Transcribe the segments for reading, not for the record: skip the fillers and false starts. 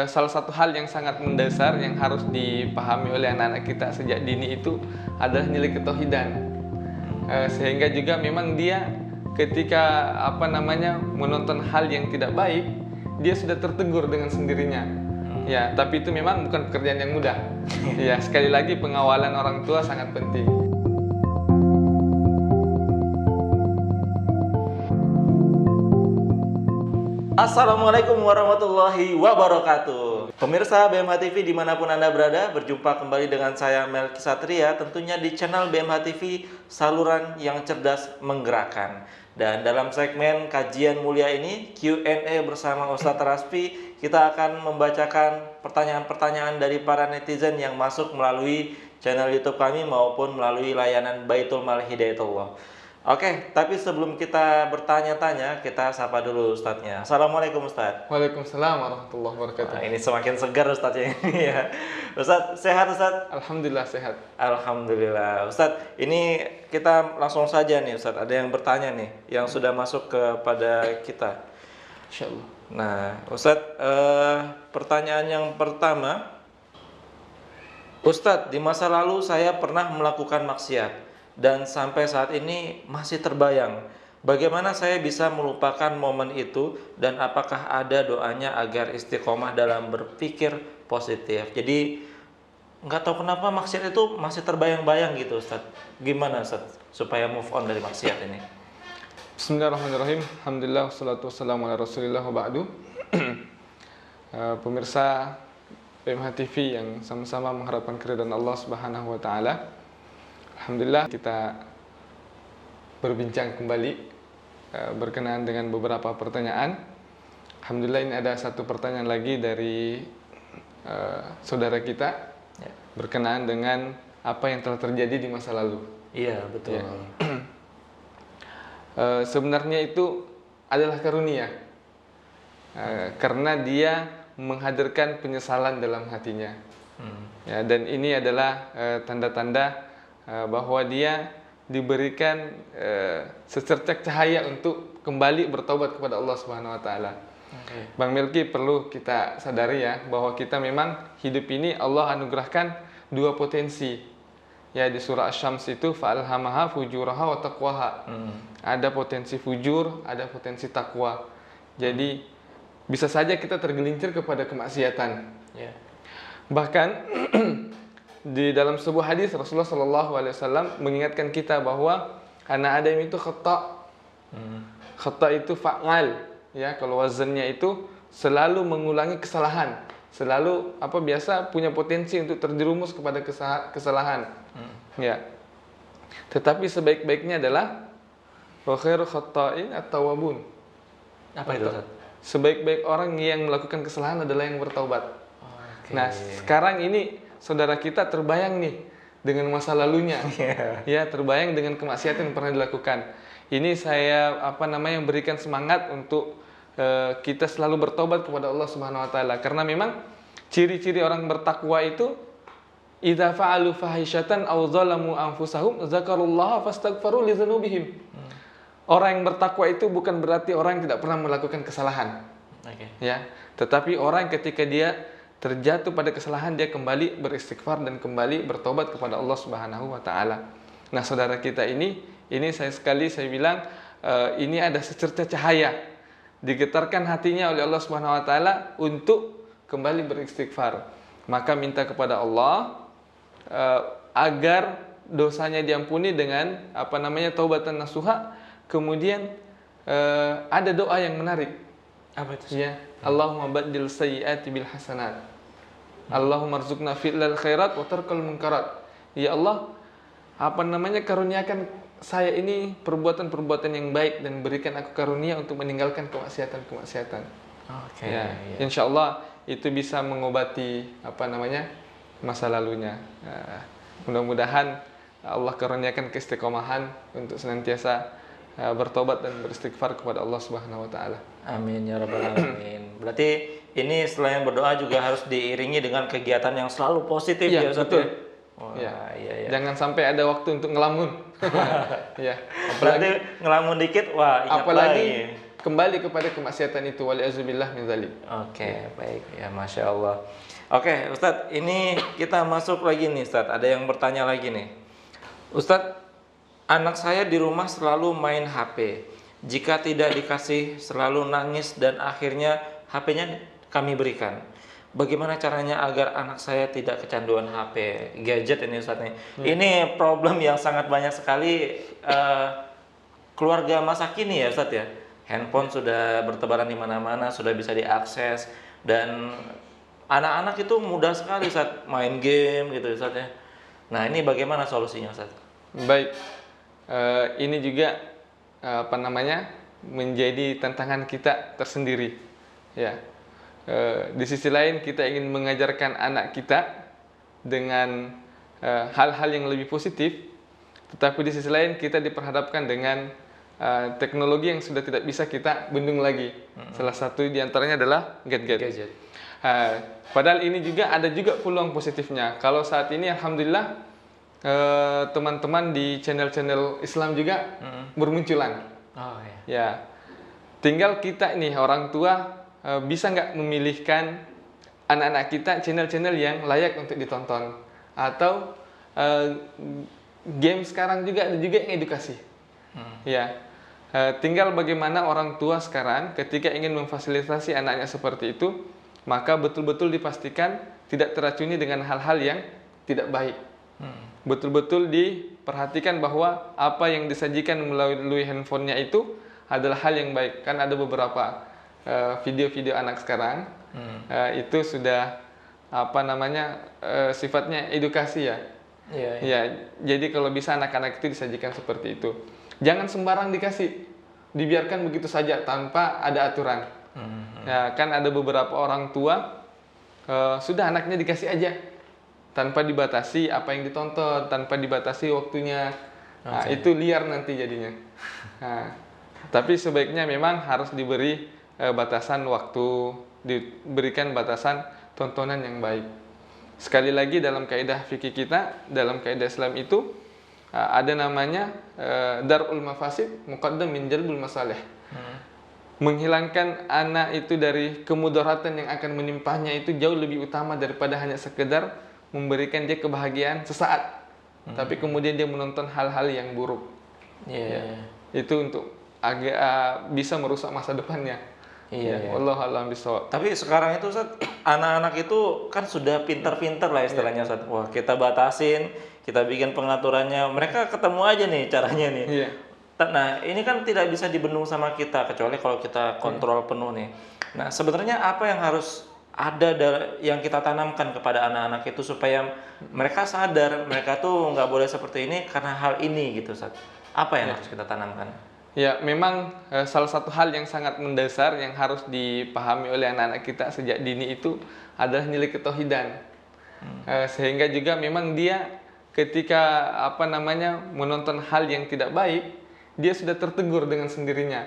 Salah satu hal yang sangat mendasar yang harus dipahami oleh anak-anak kita sejak dini itu adalah nilai ketauhidan. Sehingga juga memang dia ketika menonton hal yang tidak baik, dia sudah tertegur dengan sendirinya. Ya, tapi itu memang bukan pekerjaan yang mudah. Ya, sekali lagi pengawalan orang tua sangat penting. Assalamualaikum warahmatullahi wabarakatuh. Pemirsa BMH TV dimanapun Anda berada, berjumpa kembali dengan saya Melki Satria, tentunya di channel BMH TV, saluran yang cerdas menggerakkan. Dan dalam segmen kajian mulia ini, Q&A bersama Ustadz Raspi, kita akan membacakan pertanyaan-pertanyaan dari para netizen yang masuk melalui channel YouTube kami maupun melalui layanan Baitul Mal Hidayatullah. Oke, tapi sebelum kita bertanya-tanya, kita sapa dulu Ustadznya. Assalamualaikum Ustadz. Waalaikumsalam warahmatullahi wabarakatuh. Nah, ini semakin segar Ustadznya ini ya. Ustadz, sehat Ustadz? Alhamdulillah sehat. Alhamdulillah. Ustadz, ini kita langsung saja nih Ustadz. Ada yang bertanya nih, yang sudah masuk kepada kita. Insyaallah. Nah, Ustadz, pertanyaan yang pertama. Ustadz, di masa lalu saya pernah melakukan maksiat. Dan sampai saat ini masih terbayang. Bagaimana saya bisa melupakan momen itu dan apakah ada doanya agar istiqomah dalam berpikir positif? Jadi nggak tahu kenapa maksiat itu masih terbayang-bayang gitu Ustaz. Gimana Ustaz supaya move on dari maksiat ini? Bismillahirrahmanirrahim. Alhamdulillah wassalatu wassalamu ala Rasulillah wa ba'du. Pemirsa BMH TV yang sama-sama mengharapkan keridhaan Allah Subhanahu wa taala. Alhamdulillah kita berbincang kembali berkenaan dengan beberapa pertanyaan. Alhamdulillah ini ada satu pertanyaan lagi dari saudara kita berkenaan dengan apa yang telah terjadi di masa lalu. Iya betul. Ya. Sebenarnya itu adalah karunia karena dia menghadirkan penyesalan dalam hatinya. Ya, dan ini adalah tanda-tanda bahwa dia diberikan secercak cahaya untuk kembali bertobat kepada Allah Subhanahu wa taala. Bang Melki, perlu kita sadari ya bahwa kita memang hidup ini Allah anugerahkan dua potensi. Ya, di surah Asy-Syams itu fa'alhamaha fujuraha wa taqwaha. Ada potensi fujur, ada potensi takwa. Jadi bisa saja kita tergelincir kepada kemaksiatan. Yeah. Bahkan di dalam sebuah hadis Rasulullah SAW mengingatkan kita bahwa anak Adam itu khata'. Khata' itu fa'al, ya, kalau wazannya itu selalu mengulangi kesalahan, selalu biasa punya potensi untuk terjerumus kepada kesalahan. Ya. Tetapi sebaik-baiknya adalah wa khairu khata'in at-tawwabun. Apa itu Ustaz? Sebaik-baik orang yang melakukan kesalahan adalah yang bertaubat. Nah, sekarang ini saudara kita terbayang nih dengan masa lalunya, ya, terbayang dengan kemaksiatan yang pernah dilakukan. Ini saya berikan semangat untuk kita selalu bertobat kepada Allah Subhanahu wa taala, karena memang ciri-ciri orang bertakwa itu idza fa'alu fahishatan aw zalamu anfusahum zakarullaha fastaghfaru li dzunubihim. Orang yang bertakwa itu bukan berarti orang yang tidak pernah melakukan kesalahan. Ya, tetapi orang ketika dia terjatuh pada kesalahan, dia kembali beristighfar dan kembali bertobat kepada Allah Subhanahu wa taala. Nah, saudara kita ini saya bilang ini ada secerca cahaya, digetarkan hatinya oleh Allah Subhanahu wa taala untuk kembali beristighfar. Maka minta kepada Allah agar dosanya diampuni dengan taubatan nasuha. Kemudian ada doa yang menarik. Apa itu? Ya, Allahumma baddil sayyi'ati bil hasanat. Allahumma rzuqna fi'lal khairat wa tarkal munkarat. Ya Allah, karuniakan saya ini perbuatan-perbuatan yang baik dan berikan aku karunia untuk meninggalkan kemaksiatan-kemaksiatan. Ya, insyaallah itu bisa mengobati masa lalunya. Mudah-mudahan Allah karuniakan keistiqomahan untuk senantiasa bertobat dan beristighfar kepada Allah Subhanahu wa taala. Amin ya rabbal alamin. Berarti ini selain berdoa juga harus diiringi dengan kegiatan yang selalu positif ya Ustaz. Betul. Wah, Ya. iya. Jangan sampai ada waktu untuk ngelamun. Ya. Berarti ngelamun dikit, wah ingat apalagi lagi. kembali kepada kemaksiatan itu. Waliyazubillah min dzalik. Oke, baik ya, Masya Allah. Oke, Ustadz, ini kita masuk lagi nih, Ustadz. Ada yang bertanya lagi nih. Ustadz, anak saya di rumah selalu main HP. Jika tidak dikasih, selalu nangis dan akhirnya HP-nya kami berikan. Bagaimana caranya agar anak saya tidak kecanduan HP, gadget ini, Ustadz nih? Ini problem yang sangat banyak sekali keluarga masa kini ya, Ustadz ya. Handphone sudah bertebaran di mana-mana, sudah bisa diakses, dan anak-anak itu mudah sekali saat main game gitu Ustaz ya. Nah, ini bagaimana solusinya Ustaz? Baik, ini juga menjadi tantangan kita tersendiri ya. Di sisi lain kita ingin mengajarkan anak kita dengan hal-hal yang lebih positif, tetapi di sisi lain kita diperhadapkan dengan teknologi yang sudah tidak bisa kita bendung lagi. Salah satu diantaranya adalah gadget. Padahal ini juga ada juga peluang positifnya. Kalau saat ini alhamdulillah teman-teman di channel-channel Islam juga bermunculan. Oh, iya. Ya, tinggal kita nih orang tua bisa nggak memilihkan anak-anak kita channel-channel yang layak untuk ditonton, atau game sekarang juga ada juga yang edukasi. Ya, tinggal bagaimana orang tua sekarang ketika ingin memfasilitasi anaknya seperti itu, maka betul-betul dipastikan tidak teracuni dengan hal-hal yang tidak baik. Betul-betul diperhatikan bahwa apa yang disajikan melalui handphonenya itu adalah hal yang baik. Kan ada beberapa video-video anak sekarang itu sudah sifatnya edukasi ya. Iya. Ya, jadi kalau bisa anak-anak itu disajikan seperti itu. Jangan sembarang dikasih, dibiarkan begitu saja tanpa ada aturan. Ya, kan ada beberapa orang tua sudah anaknya dikasih aja tanpa dibatasi apa yang ditonton, tanpa dibatasi waktunya. Nah, itu liar nanti jadinya. Nah, tapi sebaiknya memang harus diberi batasan waktu, diberikan batasan tontonan yang baik. Sekali lagi dalam kaidah fikih kita, dalam kaidah Islam itu ada namanya darul mafasid muqaddam min jalbul masalih. Menghilangkan anak itu dari kemudaratan yang akan menimpahnya itu jauh lebih utama daripada hanya sekedar memberikan dia kebahagiaan sesaat, tapi kemudian dia menonton hal-hal yang buruk. Itu untuk agak bisa merusak masa depannya. Wallahu a'lam bishawab. Tapi sekarang itu Ustaz, anak-anak itu kan sudah pintar-pintar lah istilahnya Ustaz. Wah, kita batasin, kita bikin pengaturannya, mereka ketemu aja nih caranya nih. Nah, ini kan tidak bisa dibendung sama kita kecuali kalau kita kontrol penuh nih. Nah, sebenarnya apa yang harus ada yang kita tanamkan kepada anak-anak itu supaya mereka sadar mereka tuh nggak boleh seperti ini karena hal ini gitu, Ustaz. Apa yang harus kita tanamkan? Ya, memang salah satu hal yang sangat mendasar yang harus dipahami oleh anak-anak kita sejak dini itu adalah nilai ketauhidan. Sehingga juga memang dia ketika menonton hal yang tidak baik, dia sudah tertegur dengan sendirinya.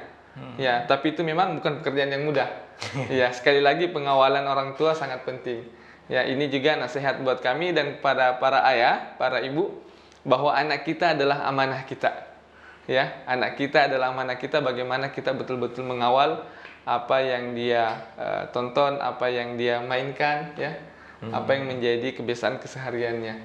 Ya, tapi itu memang bukan pekerjaan yang mudah. Ya, sekali lagi pengawalan orang tua sangat penting. Ya, ini juga nasihat buat kami dan pada para ayah, para ibu, bahwa anak kita adalah amanah kita. Ya, anak kita adalah amanah kita, bagaimana kita betul-betul mengawal apa yang dia tonton, apa yang dia mainkan, ya. Apa yang menjadi kebiasaan kesehariannya.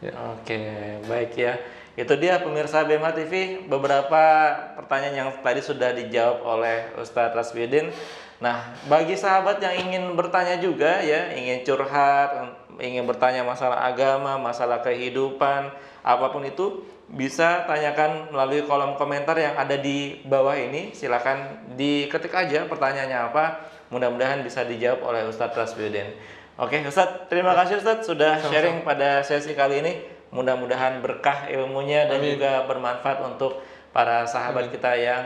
Ya. Oke, baik ya. Itu dia pemirsa BMH TV, beberapa pertanyaan yang tadi sudah dijawab oleh Ustadz Rasbiuddin. Nah, bagi sahabat yang ingin bertanya juga ya, ingin curhat, ingin bertanya masalah agama, masalah kehidupan, apapun itu, bisa tanyakan melalui kolom komentar yang ada di bawah ini. Silakan diketik aja pertanyaannya apa, mudah-mudahan bisa dijawab oleh Ustadz Rasbiuddin. Oke, Ustadz, terima kasih Ustadz sudah sharing pada sesi kali ini. Mudah-mudahan berkah ilmunya dan juga bermanfaat untuk para sahabat kita yang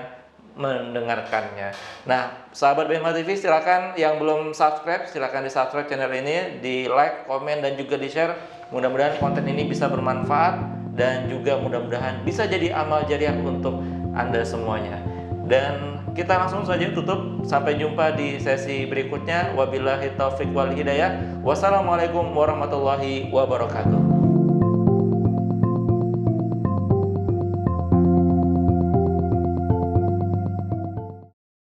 mendengarkannya. Nah, sahabat BMH TV, silakan yang belum subscribe, silakan di-subscribe channel ini, di-like, komen, dan juga di-share. Mudah-mudahan konten ini bisa bermanfaat dan juga mudah-mudahan bisa jadi amal jariah untuk Anda semuanya. Dan kita langsung saja tutup. Sampai jumpa di sesi berikutnya. Wabillahi taufiq wal hidayah. Wassalamualaikum warahmatullahi wabarakatuh.